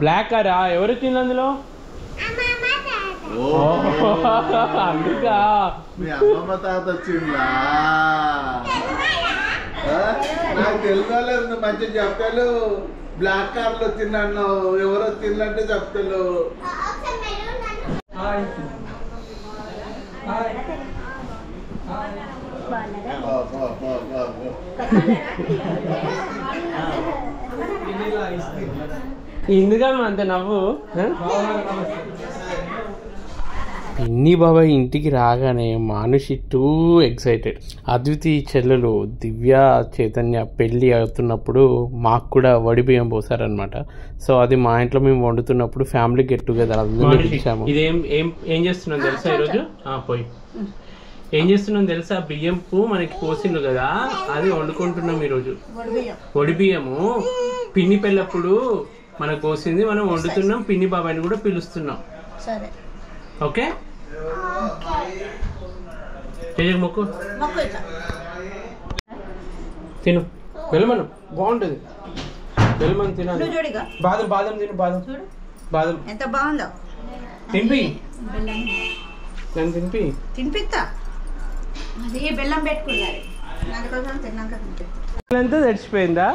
Black కారా? ఎవరు వచ్చింది అందులో? అందుకా మీ అమ్మమ్మ తాత వచ్చిందా? నాకు తెలుసుకోలేదు. నువ్వు మంచిగా చెప్తాను. బ్లాక్ కార్ లో తిన్నాను. ఎవరో తిన్నంటే చెప్తాను. ఎందుగా అంత నవ్వు? పిన్ని బాబాయ్ ఇంటికి రాగానే మానుషి టూ ఎక్సైటెడ్. అద్వితి చెల్లెలు దివ్య చైతన్య పెళ్ళి అవుతున్నప్పుడు మాకు కూడా వడి బియ్యం పోసారనమాట. సో అది మా ఇంట్లో మేము వండుతున్నప్పుడు ఫ్యామిలీ గెట్ టుగెదర్ అందరూ పిలిచాము. ఇదేం ఏం చేస్తున్నాం తెలుసా ఈరోజు? పోయి ఏం చేస్తున్నాం తెలుసా? బియ్యంపు మనకి పోసిండు కదా, అది వండుకుంటున్నాం ఈరోజు. వడి బియ్యము పిన్ని పెళ్ళప్పుడు మనకు పోసింది, మనం వండుతున్నాం. పిన్ని బాబాయ్ని కూడా పిలుస్తున్నాం. సరే, ఓకే. మొక్కు తిను, బెల్లమను బాగుంటుంది. బెల్లమను తినాలి. బాదం బాదం తిను. బాదం బాదం ఎంత బాగుందో. తినిపి, నన్ను తినిపిస్తా. అది బెల్లం పెట్టుకున్నారు. తిన్నాక అంతా తెచ్చిపోయిందా?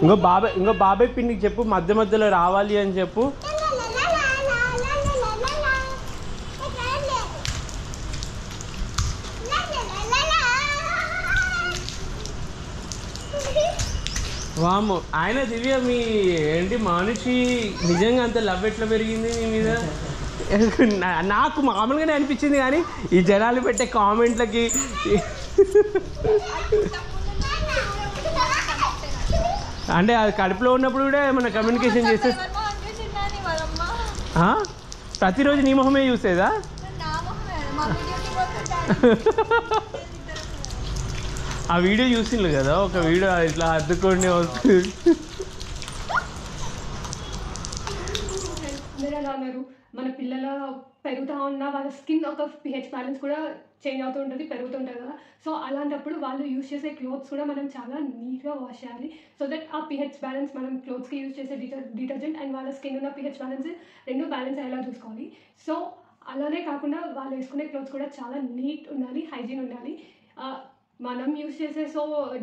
ఇంకో బాబాయ్ పిన్నికి చెప్పు, మధ్య మధ్యలో రావాలి అని చెప్పు. వాము ఆయన దివ్య, మీ ఏంటి మానుషి నిజంగా అంత లవ్ ఎట్లా పెరిగింది మీ మీద? నాకు మామూలుగానే అనిపించింది, కానీ ఈ జనాలు పెట్టే కామెంట్లకి అంటే అది కడుపులో ఉన్నప్పుడు కూడా ఏమన్నా కమ్యూనికేషన్ చేస్తే ప్రతిరోజు నీ మొహమే చూసేదా? ఆ వీడియో చూసిండ్రు కదా, ఒక వీడియో ఇట్లా అద్దుకొని వస్తుంది. మన పిల్లల పెరుగుతూ ఉన్న వాళ్ళ స్కిన్ ఒక పిహెచ్ బ్యాలెన్స్ కూడా చేంజ్ అవుతూ ఉంటుంది, పెరుగుతుంటుంది కదా. సో అలాంటప్పుడు వాళ్ళు యూజ్ చేసే క్లోత్స్ కూడా మనం చాలా నీట్గా వాష్ చేయాలి. సో దట్ ఆ పిహెచ్ బ్యాలెన్స్, మనం క్లోత్స్కి యూజ్ చేసే డిటర్జెంట్ అండ్ వాళ్ళ స్కిన్ ఉన్న పిహెచ్ బ్యాలెన్స్ రెండు బ్యాలెన్స్ అయ్యేలా చూసుకోవాలి. సో అలానే కాకుండా వాళ్ళు వేసుకునే క్లోత్స్ కూడా చాలా నీట్ ఉండాలి, హైజీన్ ఉండాలి. మనం యూజ్ చేసే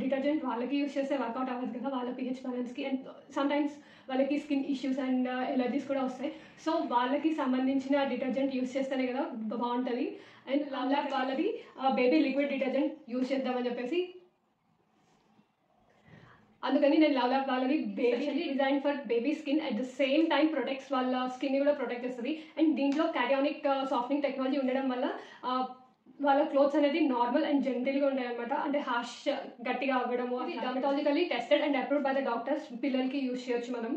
డిటర్జెంట్ వాళ్ళకి యూజ్ చేస్తే వర్కౌట్ అవ్వదు కదా వాళ్ళ పిహెచ్ బ్యాలెన్స్కి. అండ్ సమ్టైమ్స్ వాళ్ళకి స్కిన్ ఇష్యూస్ అండ్ ఎలర్జీస్ కూడా వస్తాయి. సో వాళ్ళకి సంబంధించిన డిటర్జెంట్ యూజ్ చేస్తేనే కదా బాగుంటుంది. అండ్ లవ్ వాళ్ళది బేబీ లిక్విడ్ డిటర్జెంట్ యూజ్ చేద్దామని చెప్పేసి, అందుకని నేను లవ్ వాళ్ళది baby design for baby skin, at the same time protects వాళ్ళ స్కిన్ కూడా ప్రొటెక్ట్ చేస్తుంది. అండ్ దీంట్లో క్యాటియానిక్ సాఫ్ట్నింగ్ టెక్నాలజీ ఉండడం వల్ల వాళ్ళ క్లోత్స్ అనేది నార్మల్ అండ్ జెంటిల్గా ఉంటాయి అనమాట. అంటే హార్ష్ గట్టిగా అవ్వడము, dermatologically tested and approved by the doctors. పిల్లలకి యూజ్ చేయొచ్చు మనం.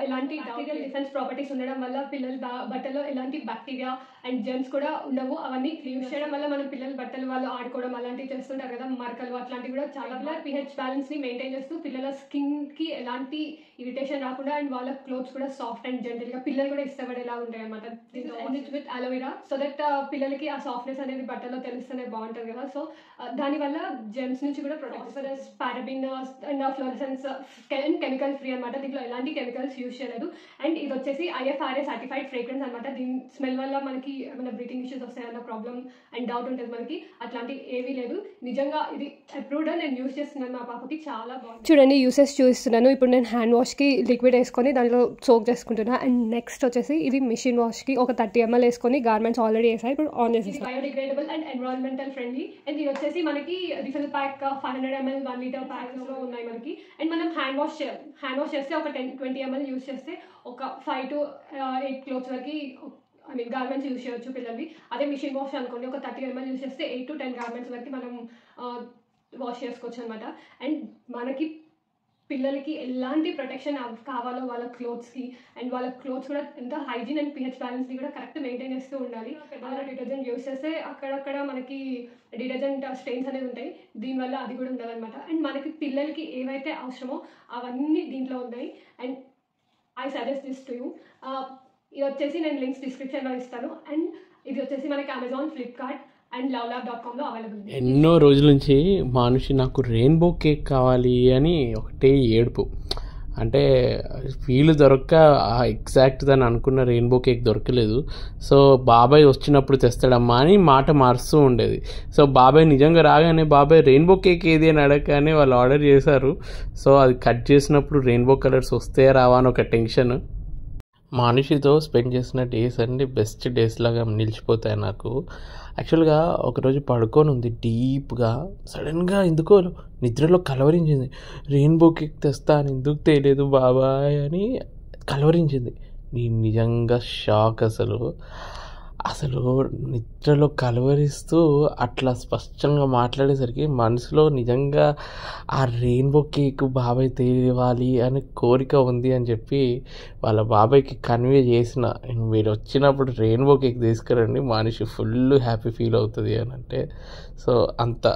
ఎలాంటి బ్యాక్టీరియల్ డిఫెన్స్ ప్రాపర్టీస్ ఉండడం వల్ల పిల్లల బట్టలో ఎలాంటి బ్యాక్టీరియా అండ్ జెమ్స్ కూడా ఉండవు. అవన్నీ యూజ్ చేయడం వల్ల మనం పిల్లల బట్టలు వాళ్ళు ఆడుకోవడం అలాంటివి చేస్తుంటారు కదా, మరకలు అట్లాంటివి కూడా చాలా పిహెచ్ బ్యాలెన్స్ని మెయింటైన్ చేస్తూ పిల్లల స్కిన్కి ఎలాంటి ఇరిటేషన్ రాకుండా అండ్ వాళ్ళ క్లోత్స్ కూడా సాఫ్ట్ అండ్ జెంటిల్గా పిల్లలు కూడా ఇష్టపడేలా ఉంటాయి అనమాట. విత్ అలోవెరా, సో దట్ పిల్లలకి ఆ సాఫ్ట్నెస్ అనేది బట్టలో తెలుస్తూనే బాగుంటుంది కదా. సో దానివల్ల జెమ్స్ నుంచి కూడా protect. Paraben and fluorescence and chemical free అనమాట. దీంట్లో ఎలాంటి కెమికల్స్ యూజ్ చేయలేదు. అండ్ ఇది వచ్చేసి IFRA సర్టిఫైడ్ ఫ్రేగ్రెన్స్ అనమాట. దీని స్మెల్ వల్ల మనకి ఏమైనా బ్రీతింగ్ ఇష్యూస్ వస్తాయన్న ప్రాబ్లం అండ్ డౌట్ ఉంటుంది మనకి. అట్లాంటివి ఏవీ లేదు. నిజంగా ఇది అప్రూవ్డ్. నేను యూజ్ చేస్తున్నాను మా పాపకి, చాలా బాగుంది. చూడండి యూసెస్ చూపిస్తున్నాను. ఇప్పుడు నేను హ్యాండ్ వాష్కి లిక్విడ్ వేసుకొని దాంట్లో సోక్ చేసుకుంటున్నా. అండ్ నెక్స్ట్ వచ్చేసి ఇది మిషన్ వాష్కి ఒక 30 ml వేసుకొని గార్మెంట్స్ ఆల్రెడీ వేసాయి, ఇప్పుడు ఆన్ చేసి. Biodegradable and environmental friendly. And ఇది వచ్చేసి మనకి రిఫిల్ ప్యాక్ 500 ml 1 లీటర్ ప్యాక్స్లో ఉన్నాయి మనకి. అండ్ మనం హ్యాండ్ వాష్ చేస్తే ఒక 20 ml యూజ్ చేస్తే ఒక 5 to 8 క్లోత్స్ వరకు గార్మెంట్స్ యూజ్ చేయొచ్చు పిల్లలవి. అదే మిషన్ వాష్ అనుకోండి, ఒక 30 ml యూజ్ చేస్తే 8 to 10 గార్మెంట్స్ వరకు మనం వాష్ చేసుకోవచ్చు అనమాట. అండ్ మనకి పిల్లలకి ఎలాంటి ప్రొటెక్షన్ కావాలో వాళ్ళ క్లోత్స్కి, అండ్ వాళ్ళ క్లోత్స్ కూడా ఎంత హైజీన్ అండ్ పిహెచ్ బ్యాలెన్స్ని కూడా కరెక్ట్ మెయింటైన్ చేస్తూ ఉండాలి. వాళ్ళ డిటర్జెంట్ యూజ్ చేస్తే అక్కడక్కడ మనకి డిటర్జెంట్ స్టెయిన్స్ అనేవి ఉంటాయి, దీనివల్ల అది కూడా ఉండాలన్నమాట. అండ్ మనకి పిల్లలకి ఏవైతే అవసరమో అవన్నీ దీంట్లో ఉన్నాయి. And I suggest this to you. ఇది వచ్చేసి నేను లింక్స్ డిస్క్రిప్షన్లో ఇస్తాను. అండ్ ఇది వచ్చేసి మనకి అమెజాన్, ఫ్లిప్కార్ట్ అండ్ lovelab.comలో అవైలబుల్. ఎన్నో రోజుల నుంచి మానుషి నాకు రెయిన్బో కేక్ కావాలి అని ఒకటే ఏడుపు. అంటే వీలు దొరక్క ఎగ్జాక్ట్ దాన్ని అనుకున్న రెయిన్బో కేక్ దొరకలేదు. సో బాబాయ్ వచ్చినప్పుడు తెస్తాడమ్మా అని మాట మారుస్తూ ఉండేది. సో బాబాయ్ నిజంగా రాగానే బాబాయ్ రెయిన్బో కేక్ ఏది అని అడగగానే వాళ్ళు ఆర్డర్ చేశారు. సో అది కట్ చేసినప్పుడు రెయిన్బో కలర్స్ వస్తే రావా అని ఒక టెన్షన్. మనిషితో స్పెండ్ చేసిన డేస్ అన్నీ బెస్ట్ డేస్ లాగా నిలిచిపోతాయి నాకు. యాక్చువల్గా ఒకరోజు పడుకొని ఉంది డీప్గా, సడన్గా ఎందుకో నిద్రలో కలవరించింది. రెయిన్బో కేక్ తెస్తా అని ఎందుకు తెలియదు బాబాయ్ అని కలవరించింది. నేను నిజంగా షాక్. అసలు నిద్రలో కలవరిస్తూ అట్లా స్పష్టంగా మాట్లాడేసరికి మనసులో నిజంగా ఆ రెయిన్బో కేక్ బాబాయ్ తేవాలి అనే కోరిక ఉంది అని చెప్పి వాళ్ళ బాబాయ్కి కన్వే చేసిన, మీరు వచ్చినప్పుడు రెయిన్బో కేక్ తీసుకురండి మనిషి ఫుల్ హ్యాపీ ఫీల్ అవుతుంది అని అంటే. సో అంత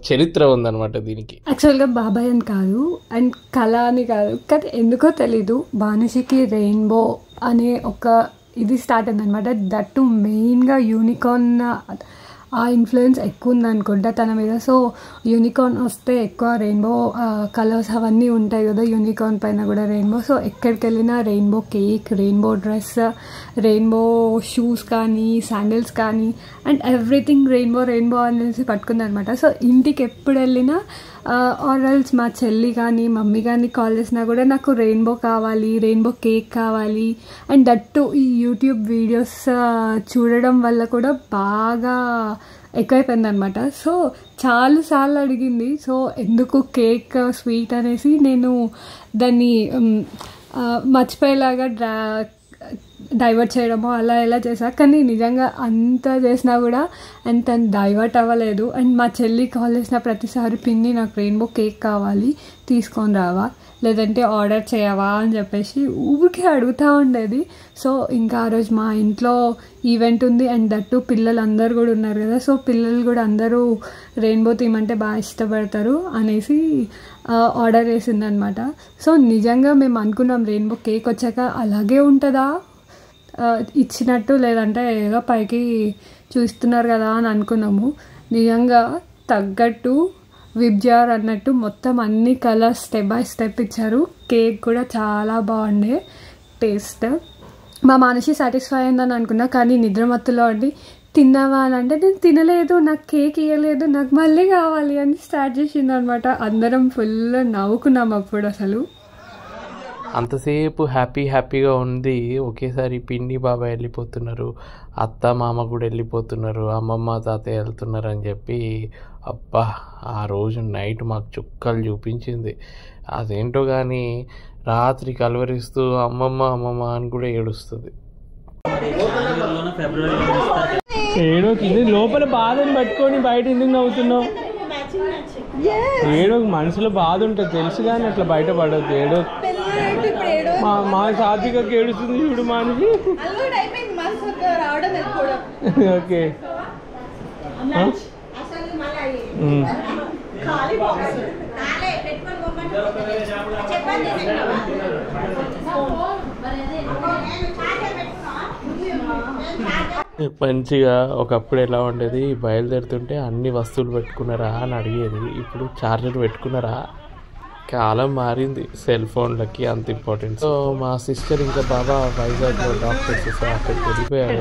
చరిత్ర ఉందన్నమాట దీనికి. యాక్చువల్గా బాబాయ్ అని కాదు అండ్ కళ అని కాదు, కానీ ఎందుకో తెలీదు మనిషికి రెయిన్బో అనే ఒక ఇది స్టార్ట్ అయిందనమాట. దట్టు మెయిన్గా యూనికార్న్ ఆ ఇన్ఫ్లుయెన్స్ ఎక్కువ ఉందనుకుంటా తన మీద. సో యూనికార్న్ వస్తే ఎక్కువ రెయిన్బో కలర్స్ అవన్నీ ఉంటాయి కదా, యూనికార్న్ పైన కూడా రెయిన్బో. సో ఎక్కడికి వెళ్ళినా rainbow cake, rainbow dress, rainbow shoes కానీ శాండిల్స్ కానీ అండ్ ఎవ్రీథింగ్ రెయిన్బో అనేసి పట్టుకుందనమాట. సో ఇంటికి ఎప్పుడు వెళ్ళినా ఆర్ఎల్స్ మా చెల్లి కానీ మమ్మీ కానీ కాల్ చేసినా కూడా నాకు రెయిన్బో కావాలి, రెయిన్బో కేక్ కావాలి. అండ్ దట్టు ఈ యూట్యూబ్ వీడియోస్ చూడడం వల్ల కూడా బాగా ఎక్కువైపోయింది అనమాట. సో చాలాసార్లు అడిగింది. సో ఎందుకు కేక్ స్వీట్ అనేసి నేను దాన్ని మర్చిపోయేలాగా డైవర్ట్ చేయడమో అలా ఎలా చేసా. కానీ నిజంగా అంత చేసినా కూడా అంత డైవర్ట్ అవ్వలేదు. అండ్ మా చెల్లి కాల్ చేసిన ప్రతిసారి పిన్ని నాకు రెయిన్బో కేక్ కావాలి, తీసుకొని రావా, లేదంటే ఆర్డర్ చేయవా అని చెప్పేసి ఊరికే అడుగుతూ ఉండేది. సో ఇంకా ఆ రోజు మా ఇంట్లో ఈవెంట్ ఉంది అండ్ దట్టు పిల్లలు అందరు కూడా ఉన్నారు కదా. సో పిల్లలు కూడా అందరూ రెయిన్బో థీమ్ అంటే బాగా ఇష్టపడతారు అనేసి ఆర్డర్ చేసిందనమాట. సో నిజంగా మేము అనుకున్నాం రెయిన్బో కేక్ వచ్చాక అలాగే ఉంటుందా ఇచ్చినట్టు, లేదంటే ఏదో పైకి చూస్తున్నారు కదా అని అనుకున్నాము. నిజంగా తగ్గట్టు విప్ జార్ అన్నట్టు మొత్తం అన్ని కలర్స్ స్టెప్ బై స్టెప్ ఇచ్చారు. కేక్ కూడా చాలా బాగుండే టేస్ట్. మా మనిషి సాటిస్ఫై అయిందని అనుకున్నా, కానీ నిద్రమత్తులో అండి తిన్నావా అని అంటే నేను తినలేదు, నాకు కేక్ ఇవ్వలేదు, నాకు మళ్ళీ కావాలి అని స్టార్ట్ చేసింది అనమాట. అందరం ఫుల్ నవ్వుకున్నాం అప్పుడు. అసలు అంతసేపు హ్యాపీగా ఉంది. ఒకేసారి పిన్ని బాబాయ్ వెళ్ళిపోతున్నారు, అత్త మామ కూడా వెళ్ళిపోతున్నారు, అమ్మమ్మ తాతయ్య వెళ్తున్నారు అని చెప్పి అబ్బా ఆ రోజు నైట్ మాకు చుక్కలు చూపించింది. అదేంటో కానీ రాత్రి కలవరిస్తూ అమ్మమ్మ అని కూడా ఏడుస్తుంది. ఏడోకి లోపల బాధని పట్టుకొని బయట ఎందుకు నవ్వుతున్నావు? ఏడో మనసులో బాధ ఉంటుంది తెలుసు కానీ అట్లా బయట పడద్దు. ఏడో మా సాత్వికకి ఏడుస్తుంది చూడు మనిషి. ఓకే మంచిగా ఒకప్పుడు ఎలా ఉండేది, బయలుదేరుతుంటే అన్ని వస్తువులు పెట్టుకున్నారా అని అడిగేది. ఇప్పుడు చార్జర్ పెట్టుకున్నారా? కాలం మారింది, సెల్ ఫోన్లకి అంత ఇంపార్టెంట్. సో మా సిస్టర్ ఇంకా బాబా వైజాగ్లో డాక్టర్స్, సో అక్కడికి వెళ్ళిపోయారు.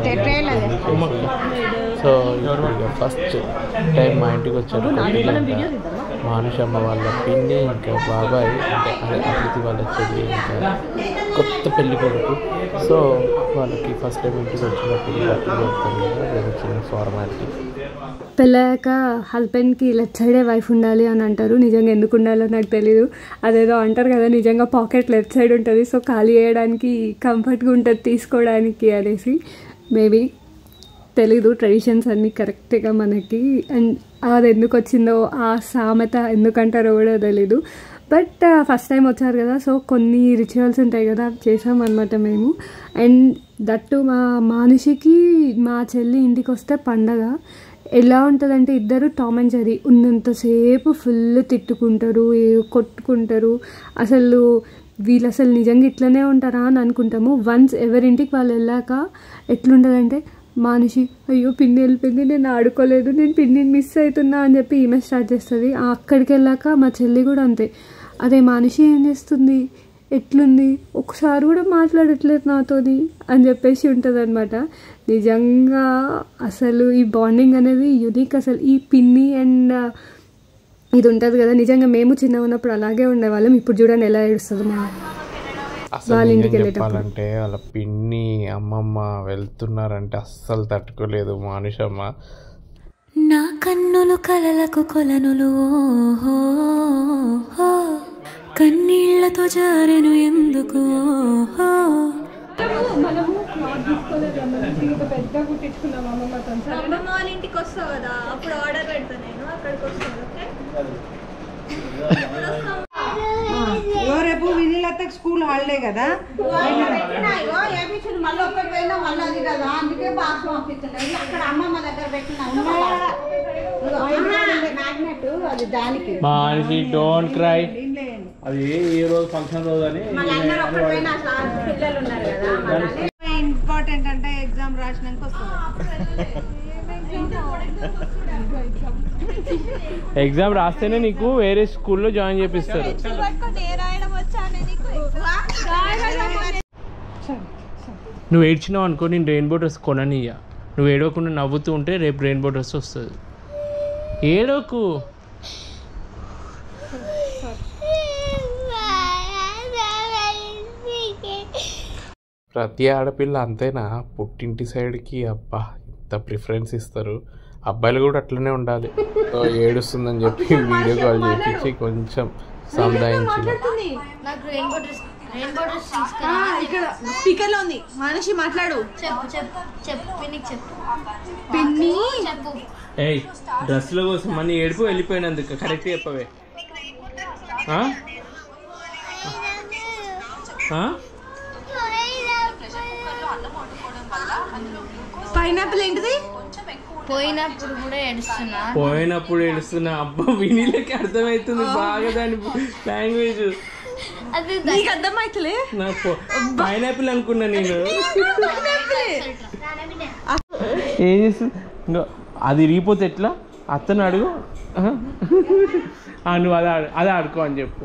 సో ఇప్పుడు ఫస్ట్ టైం మా ఇంటికి వచ్చారు మానుషమ్మ వాళ్ళ పిన్ని, ఇంకా బాబాయ్ అంటే అతిథి వాళ్ళ చెల్లి, ఇంకా కొత్త పెళ్లి కొడుకు. సో వాళ్ళకి ఫస్ట్ టైం ఇంటికి వచ్చినప్పుడు చిన్న ఫార్మాలిటీ. పెళ్ళాక హస్బెండ్కి లెఫ్ట్ సైడే వైఫ్ ఉండాలి అని అంటారు. నిజంగా ఎందుకు ఉండాలో నాకు తెలీదు. అదేదో అంటారు కదా, నిజంగా పాకెట్ లెఫ్ట్ సైడ్ ఉంటుంది, సో ఖాళీ చేయడానికి కంఫర్ట్గా ఉంటుంది తీసుకోవడానికి అనేసి. మేబీ తెలీదు, ట్రెడిషన్స్ అన్నీ కరెక్ట్గా మనకి. అండ్ అది ఎందుకు వచ్చిందో ఆ సామెత ఎందుకంటారో కూడా తెలీదు. బట్ ఫస్ట్ టైం వచ్చారు కదా, సో కొన్ని రిచువల్స్ ఉంటాయి కదా, చేసామన్నమాట మేము. అండ్ దట్టు మా మనిషికి మా చెల్లి ఇంటికి వస్తే పండగ ఎలా ఉంటుందంటే ఇద్దరు టామ్ అండ్ జెర్రీ ఉన్నంతసేపు ఫుల్ తిట్టుకుంటారు, కొట్టుకుంటారు. అసలు వీళ్ళు అసలు నిజంగా ఇట్లనే ఉంటారా అని అనుకుంటాము. వన్స్ ఎవరింటికి వాళ్ళు వెళ్ళాక ఎట్లుంటుందంటే మనిషి అయ్యో పిన్ని వెళ్ళిపోయింది, నేను ఆడుకోలేదు, నేను పిన్నిని మిస్ అవుతున్నా అని చెప్పి ఈమె స్టార్ట్ చేస్తుంది. అక్కడికి వెళ్ళాక మా చెల్లి కూడా అంతే, అదే మనిషి ఏం చేస్తుంది, ఎట్లుంది, ఒకసారి కూడా మాట్లాడట్లేదు నాతోని అని చెప్పేసి ఉంటుంది అనమాట. నిజంగా అసలు ఈ బాండింగ్ అనేది యూనిక్. అసలు ఈ పిన్ని అండ్ ఇది ఉంటుంది కదా, నిజంగా మేము చిన్న ఉన్నప్పుడు అలాగే ఉండేవాళ్ళం. ఇప్పుడు చూడండి ఎలా ఏడుస్తుంది మా వాళ్ళ ఇంటికి చెప్పాలంటే వాళ్ళ పిన్ని అమ్మమ్మ వెళ్తున్నారంటే అస్సలు తట్టుకోలేదు మానుషమ్మ. నా కన్నులు కలలకు కొలనులు కన్నీళ్లతో జారెను ఎందుకు. మనము క్లాత్ తీసుకోలేదు, పెద్ద కుట్టించుకున్నాం అమ్మమ్మతో. అమ్మమ్మ వాళ్ళ ఇంటికి వస్తావు కదా, అప్పుడు ఆర్డర్ పెడతా నేను, అక్కడికి వస్తాను. రేపు వినీలతకి స్కూల్ హాలిడే కదా, మళ్ళీ ఒక్కటి పోయినా మళ్ళీ అది కదా, అందుకే బాక్స్ పంపించలేదు. అక్కడ అమ్మమ్మ దగ్గర పెట్టిన మ్యాగ్నెట్ అది దానికి. మానిషి డోంట్ క్రై, అది ఏ రోజు ఫంక్షన్ రోజు అని పిల్లలు ఉన్నారు కదా. ఇంపార్టెంట్ అంటే ఎగ్జామ్ రాసినాక వస్తుంది. ఎగ్జామ్ రాస్తేనే నీకు వేరే స్కూల్లో జాయిన్ చేపిస్తారు. నువ్వు ఏడ్చినావు అనుకో, నేను రెయిన్బో డ్రెస్ కొననియ్య. నువ్వు ఏడవకుండా నవ్వుతూ ఉంటే రేపు రెయిన్బో డ్రెస్ వస్తుంది. ఏడోకు. ప్రతి ఆడపిల్ల అంతేనా? పుట్టింటి సైడ్కి అబ్బా ఇంత ప్రిఫరెన్స్ ఇస్తారు. అబ్బాయిలు కూడా అట్లనే ఉండాలి. ఏడుస్తుందని చెప్పి వీడియో కాల్ చేపించి కొంచెం సంధాయించి. ఇక్కడ స్పీకర్ లో ఉంది, మనిషి మాట్లాడు. పిన్ని ఏయ్ డ్రెస్ల కోసం మన ఏడుపు వెళ్ళిపోయినందుకు కరెక్ట్ చెప్పవే. పైనాపిల్ ఏంటిది? పోయినప్పుడు కూడా ఏడుస్తున్నా. పోయినప్పుడు ఏడుస్తున్నా. అబ్బా వినీలకి అర్థమవుతుంది బాగా దాని లాంగ్వేజ్. నీకు అర్థమైతలే? నాకు పైనాపిల్ అనుకున్నా నేను. ఏం చేస్తుంది అది ఇరిగిపోతే ఎట్లా? అత్తను అడుగు, నువ్వు అది ఆడుకో అని చెప్పు.